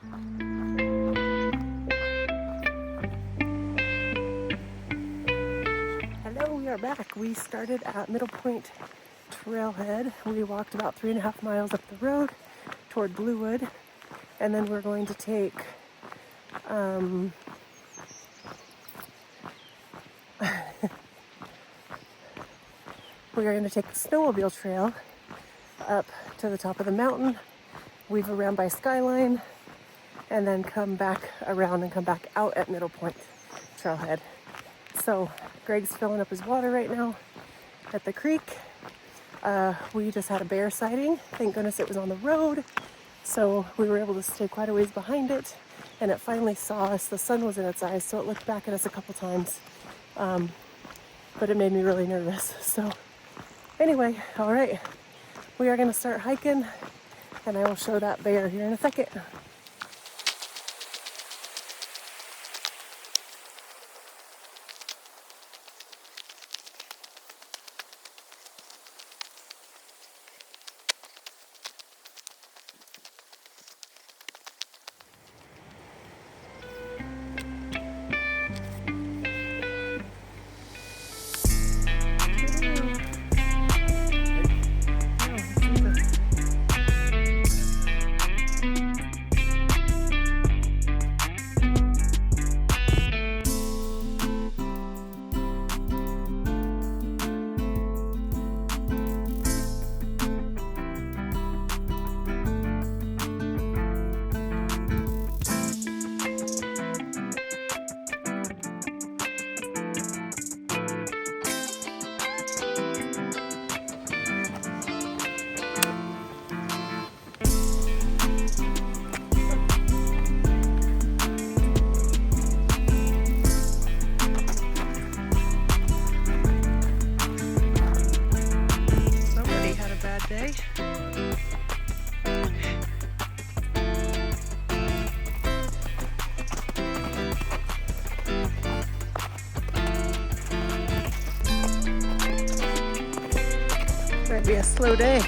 Hello, we are back. We started at Middle Point Trailhead. We walked about 3.5 miles up the road toward Bluewood, and then we're going to take we are going to take the snowmobile trail up to the top of the mountain, weave around by Skyline, and then come back around and come back out at Middle Point Trailhead. So Greg's filling up his water right now at the creek. We just had a bear sighting. Thank goodness it was on the road, so we were able to stay quite a ways behind it, and it finally saw us. The sun was in its eyes, so it looked back at us a couple times, but it made me really nervous. So anyway, all right, we are going to start hiking, and I will show that bear here in a second. Day. Might be a slow day.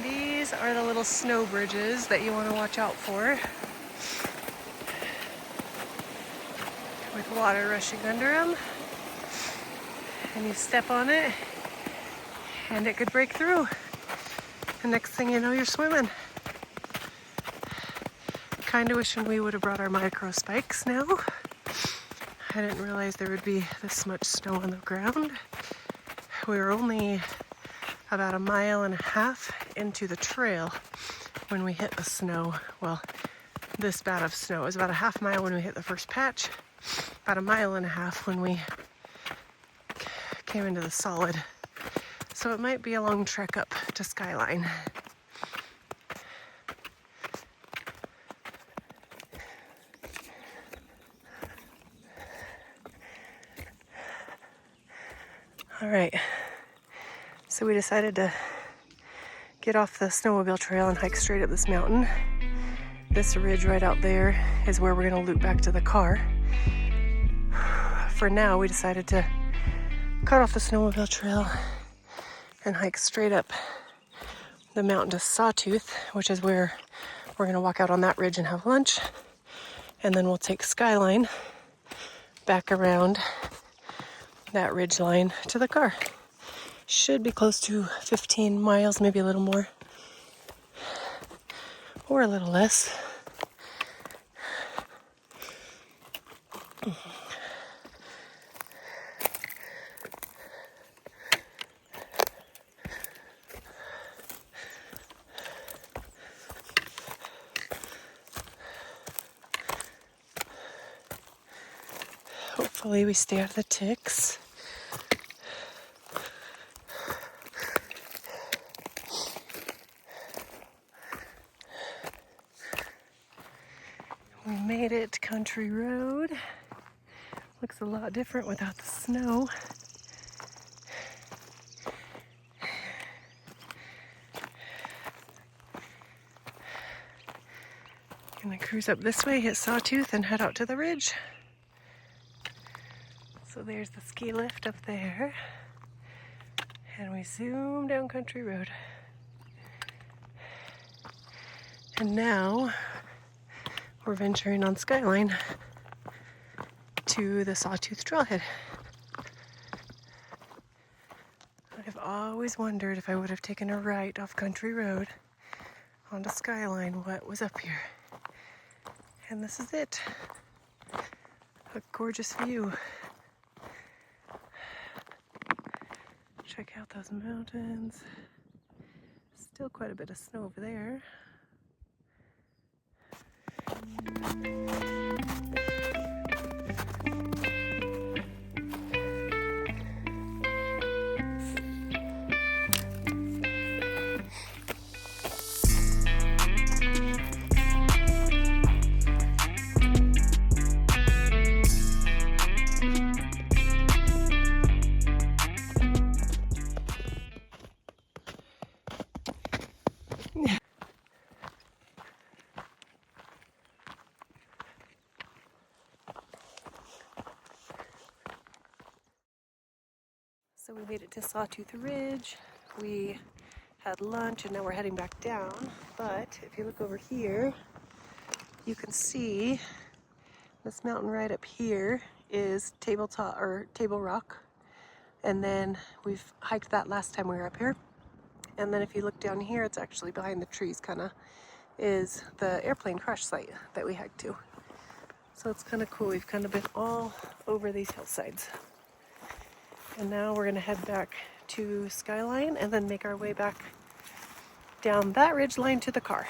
These are the little snow bridges that you want to watch out for, with water rushing under them, and you step on it and it could break through. The next thing you know, you're swimming. Kind of wishing we would have brought our micro spikes now. I didn't realize there would be this much snow on the ground. We were only about 1.5 miles into the trail when we hit the snow. Well, this bout of snow. It was about 1/2 mile when we hit the first patch, about 1.5 miles when we came into the solid. So it might be a long trek up to Skyline. All right, so we decided to get off the snowmobile trail and hike straight up this mountain. This ridge right out there is where we're gonna loop back to the car. For now, we decided to cut off the snowmobile trail and hike straight up the mountain to Sawtooth, which is where we're gonna walk out on that ridge and have lunch. And then we'll take Skyline back around that ridge line to the car. Should be close to 15 miles, maybe a little more, or a little less. Hopefully we stay out of the ticks. We made it to Country Road. Looks a lot different without the snow. Gonna cruise up this way, hit Sawtooth, and head out to the ridge. So there's the ski lift up there. And we zoom down Country Road. And now we're venturing on Skyline to the Sawtooth Trailhead. I've always wondered if I would have taken a right off Country Road onto Skyline, what was up here. And this is it. A gorgeous view. Check out those mountains. Still quite a bit of snow over there. So we made it to Sawtooth Ridge. We had lunch and now we're heading back down. But if you look over here, you can see this mountain right up here is Table Rock. And then we've hiked that last time we were up here. And then if you look down here, it's actually behind the trees kinda, is the airplane crash site that we hiked to. So it's kind of cool. We've kind of been all over these hillsides. And now we're gonna head back to Skyline and then make our way back down that ridge line to the car.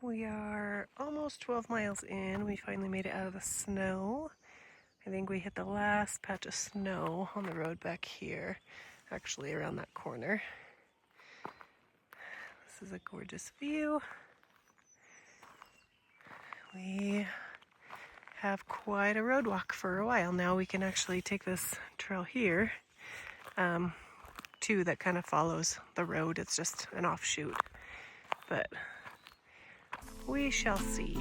We are almost 12 miles in. We finally made it out of the snow. I think we hit the last patch of snow on the road back here, actually around that corner. This is a gorgeous view. We have quite a road walk for a while now. We can actually take this trail here too, that kind of follows the road. It's just an offshoot, but we shall see.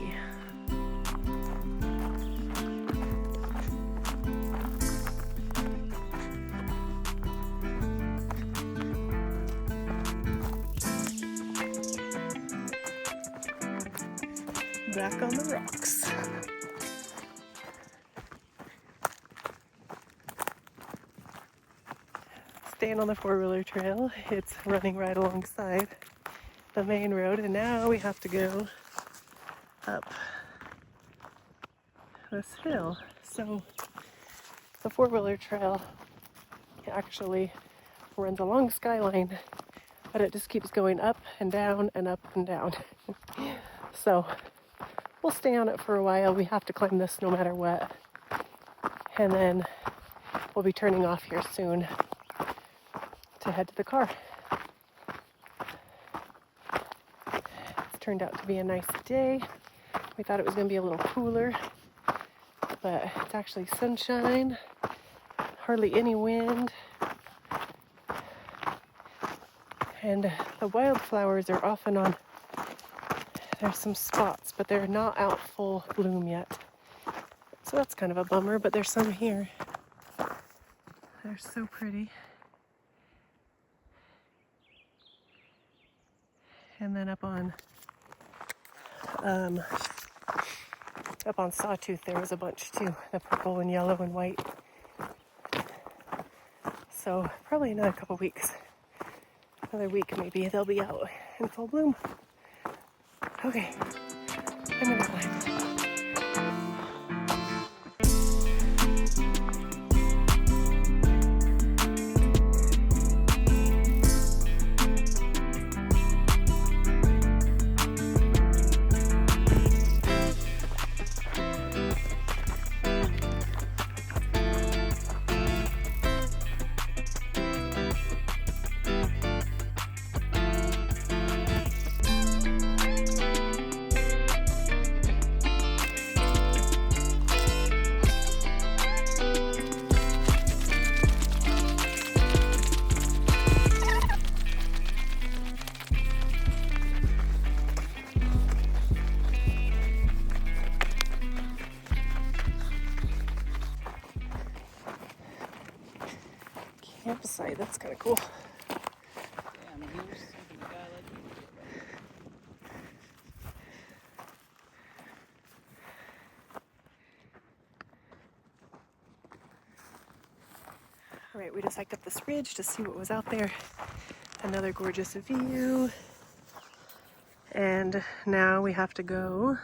Back on the rocks. Staying on the four-wheeler trail. It's running right alongside the main road, and now we have to go up this hill. So the four-wheeler trail actually runs along Skyline, but it just keeps going up and down and up and down. So we'll stay on it for a while. We have to climb this no matter what. And then we'll be turning off here soon to head to the car. It's turned out to be a nice day. We thought it was going to be a little cooler, but it's actually sunshine, hardly any wind. And the wildflowers are off and on. There's some spots, but they're not out full bloom yet. So that's kind of a bummer, but there's some here. They're so pretty. And then up on Sawtooth there was a bunch too, the purple and yellow and white. So probably in a couple weeks, another week maybe, they'll be out in full bloom. Okay, I'm gonna climb. campsite. That's kind of cool. Yeah, I mean, here's something a guy like you would get, right? All right, we just hiked up this ridge to see what was out there. Another gorgeous view. And now we have to go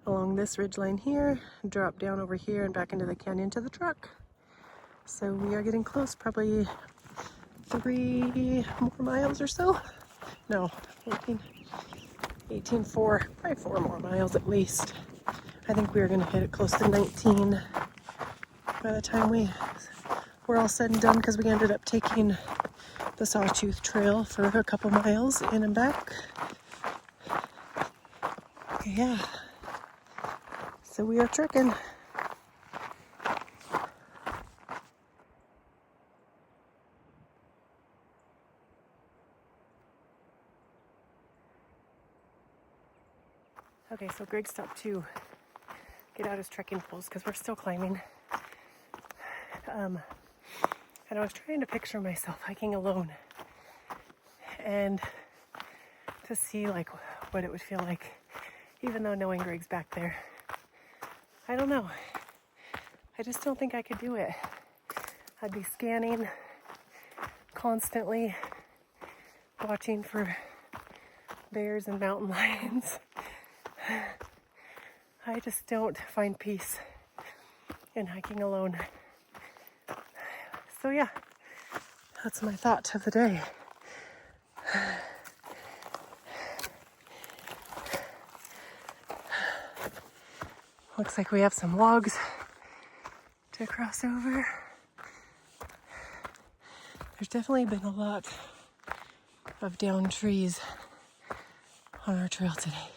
along this ridge line here, drop down over here and back into the canyon to the truck. So we are getting close, probably 3 more miles or so. No, 4, probably 4 more miles at least. I think we are gonna hit it close to 19 by the time we're all said and done, because we ended up taking the Sawtooth Trail for a couple miles in and back. Yeah, so we are trekking. Okay, so Greg stopped to get out his trekking poles because we're still climbing. And I was trying to picture myself hiking alone and to see like what it would feel like, even though knowing Greg's back there. I don't know. I just don't think I could do it. I'd be scanning constantly, watching for bears and mountain lions. I just don't find peace in hiking alone. So yeah, that's my thought of the day. Looks like we have some logs to cross over. There's definitely been a lot of downed trees on our trail today.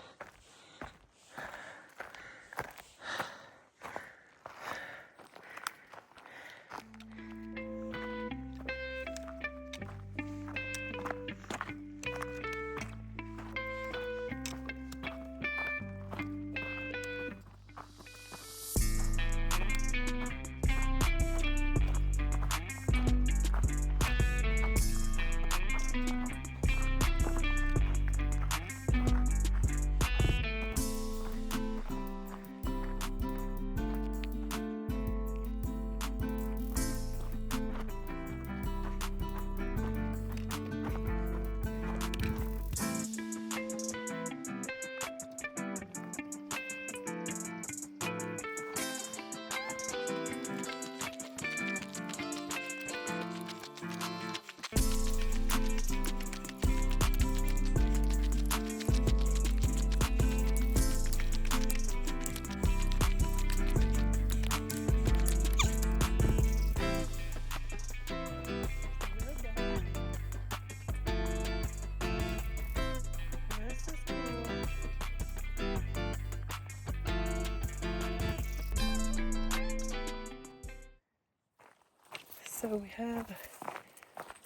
So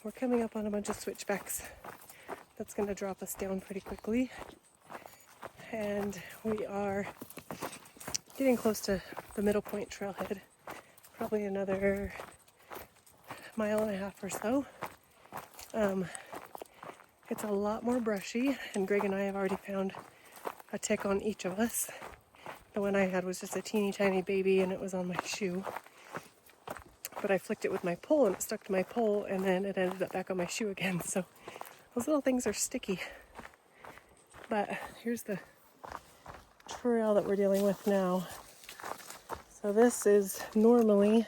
we're coming up on a bunch of switchbacks. That's going to drop us down pretty quickly. And we are getting close to the middle point trailhead. Probably another 1.5 miles or so. It's a lot more brushy, and Greg and I have already found a tick on each of us. The one I had was just a teeny tiny baby, and it was on my shoe. But I flicked it with my pole and it stuck to my pole, and then it ended up back on my shoe again. So those little things are sticky. But here's the trail that we're dealing with now. So this is normally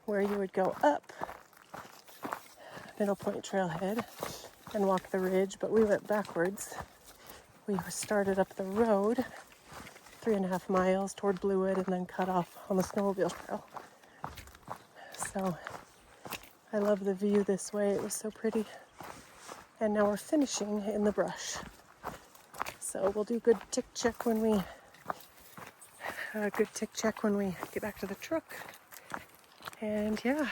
where you would go up Middle Point Trailhead and walk the ridge, but we went backwards. We started up the road 3.5 miles toward Bluewood and then cut off on the snowmobile trail. So I love the view this way. It was so pretty. And now we're finishing in the brush. So we'll do a good tick check when we get back to the truck. And yeah.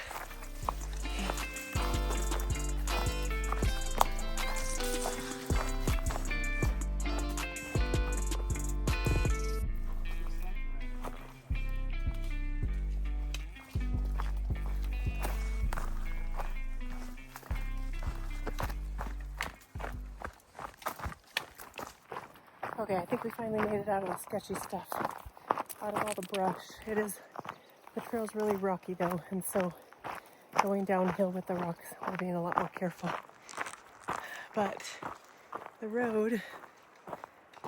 Okay, I think we finally made it out of the sketchy stuff, out of all the brush. The trail's really rocky though, and so going downhill with the rocks, we're being a lot more careful. But the road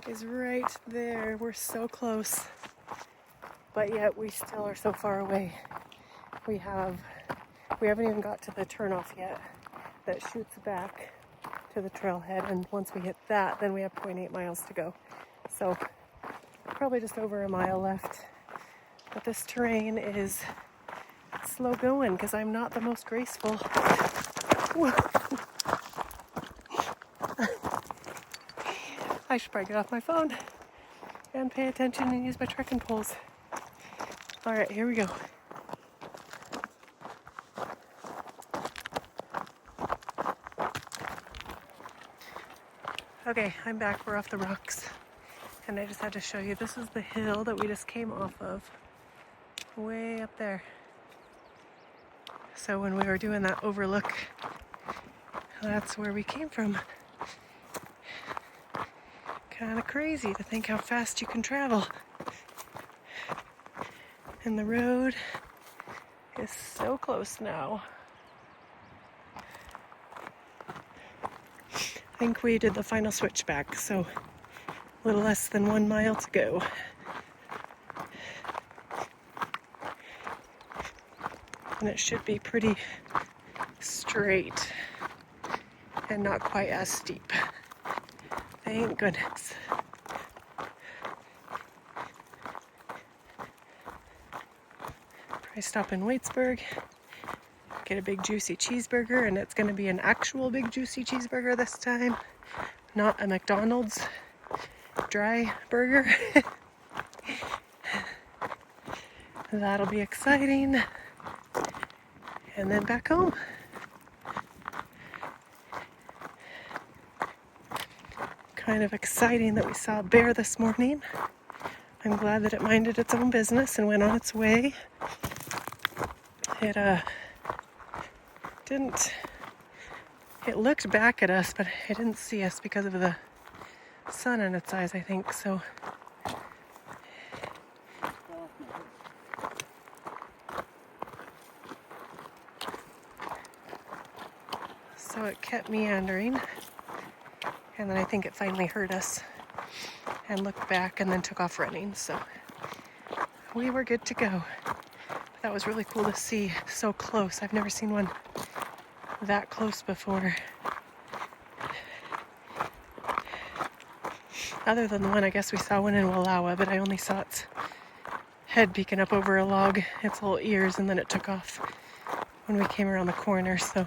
is right there. We're so close, but yet we still are so far away. We haven't even got to the turnoff yet that shoots back to the trailhead, and once we hit that, then we have 0.8 miles to go. So probably just over a mile left. But this terrain is slow going because I'm not the most graceful. I should probably get off my phone and pay attention and use my trekking poles. All right, here we go. Okay, I'm back. We're off the rocks. And I just had to show you, this is the hill that we just came off of. Way up there. So when we were doing that overlook, that's where we came from. Kind of crazy to think how fast you can travel. And the road is so close now. I think we did the final switchback, so a little less than 1 mile to go. And it should be pretty straight and not quite as steep. Thank goodness. I stop in Waitsburg, get a big juicy cheeseburger, and it's going to be an actual big juicy cheeseburger this time, not a McDonald's dry burger. That'll be exciting. And then back home. Kind of exciting that we saw a bear this morning. I'm glad that it minded its own business and went on its way. It looked back at us, but it didn't see us because of the sun in its eyes, I think, so. So it kept meandering, and then I think it finally heard us and looked back and then took off running, so we were good to go. That was really cool to see so close. I've never seen one that close before. Other than the one, I guess we saw one in Wallowa, but I only saw its head peeking up over a log, its little ears, and then it took off when we came around the corner. So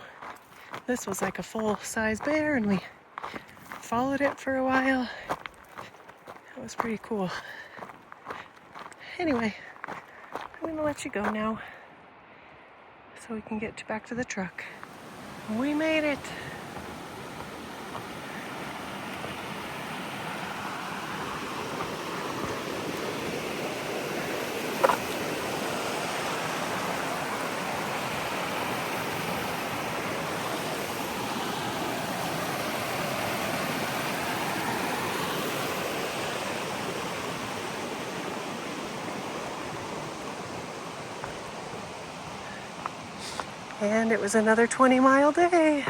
this was like a full-size bear, and we followed it for a while. It was pretty cool. Anyway, I'm gonna let you go now so we can get back to the truck. We made it. And it was another 20-mile day.